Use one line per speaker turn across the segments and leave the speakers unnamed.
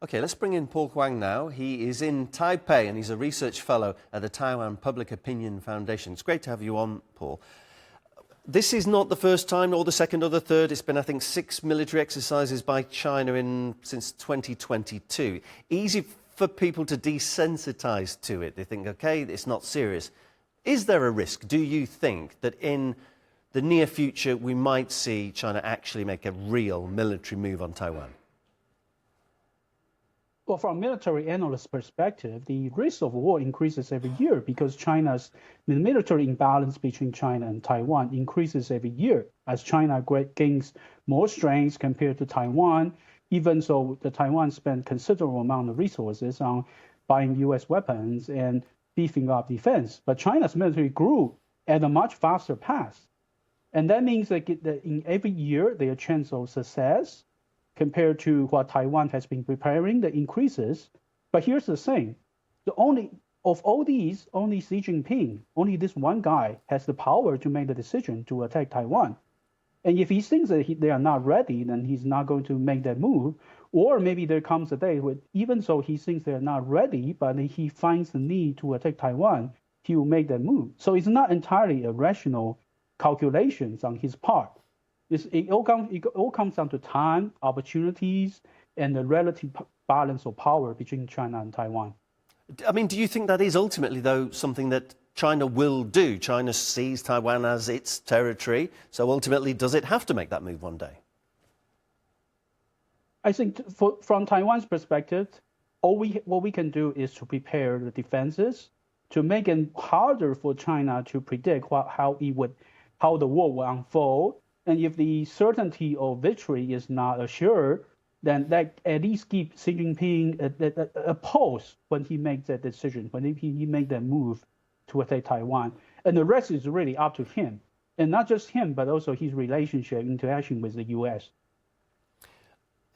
Okay, let's bring in Paul Huang now. He is in Taipei and he's a research fellow at the Taiwan Public Opinion Foundation. It's great to have you on, Paul. This is not the first time, or the second or the third. It's been, I think, 6 military exercises by China since 2022. Easy for people to desensitize to it. They think, okay, it's not serious. Is there a risk, do you think, that in the near future we might see China actually make a real military move on Taiwan?
Well, from a military analyst perspective, the risk of war increases every year because the military imbalance between China and Taiwan increases every year as China gains more strength compared to Taiwan. Even so, the Taiwan spent considerable amount of resources on buying U.S. weapons and beefing up defense. But China's military grew at a much faster pace. And that means that in every year, their chance of success compared to what Taiwan has been preparing, the increases. But here's the thing, of all these, only Xi Jinping, only this one guy has the power to make the decision to attack Taiwan. And if he thinks that they are not ready, then he's not going to make that move. Or maybe there comes a day when, even so he thinks they're not ready, but he finds the need to attack Taiwan, he will make that move. So it's not entirely a rational calculations on his part. It all comes down to time, opportunities, and the relative balance of power between China and Taiwan.
I mean, do you think that is ultimately, though, something that China will do? China sees Taiwan as its territory, so ultimately, does it have to make that move one day?
I think from Taiwan's perspective, what we can do is to prepare the defenses to make it harder for China to predict how the war will unfold. And if the certainty of victory is not assured, then that at least keep Xi Jinping a pulse when he makes that decision, when he makes that move to attack Taiwan. And the rest is really up to him. And not just him, but also his relationship, interaction with the U.S.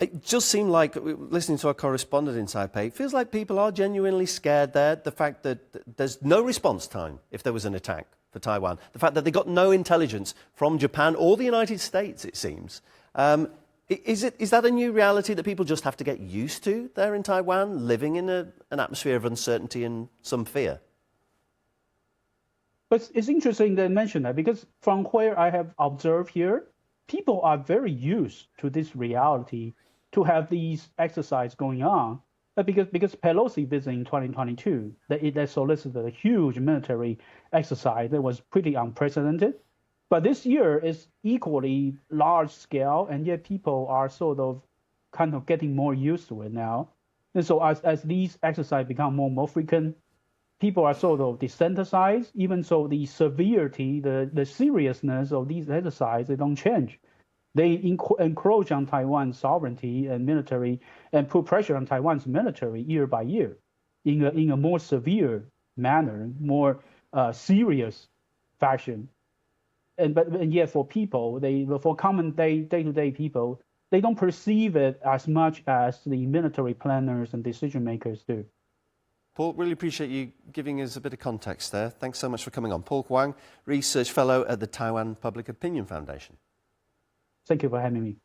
It just seemed like, listening to our correspondent in Taipei, it feels like people are genuinely scared there. The fact that there's no response time if there was an attack for Taiwan. The fact that they got no intelligence from Japan or the United States, it seems. Is that a new reality that people just have to get used to there in Taiwan, living in an atmosphere of uncertainty and some fear?
But it's interesting that you mention that, because from where I have observed here, people are very used to this reality, to have these exercises going on. Because Pelosi visited in 2022, that solicited a huge military exercise that was pretty unprecedented. But this year is equally large scale, and yet people are sort of kind of getting more used to it now. And so as these exercises become more frequent, people are sort of desensitized. Even so, the severity, the seriousness of these exercises, they don't change. They encroach on Taiwan's sovereignty and military and put pressure on Taiwan's military year by year in a more severe manner, more serious fashion. And yet for people, for common day-to-day people, they don't perceive it as much as the military planners and decision makers do.
Paul, really appreciate you giving us a bit of context there. Thanks so much for coming on. Paul Huang, Research Fellow at the Taiwan Public Opinion Foundation.
Thank you for having me.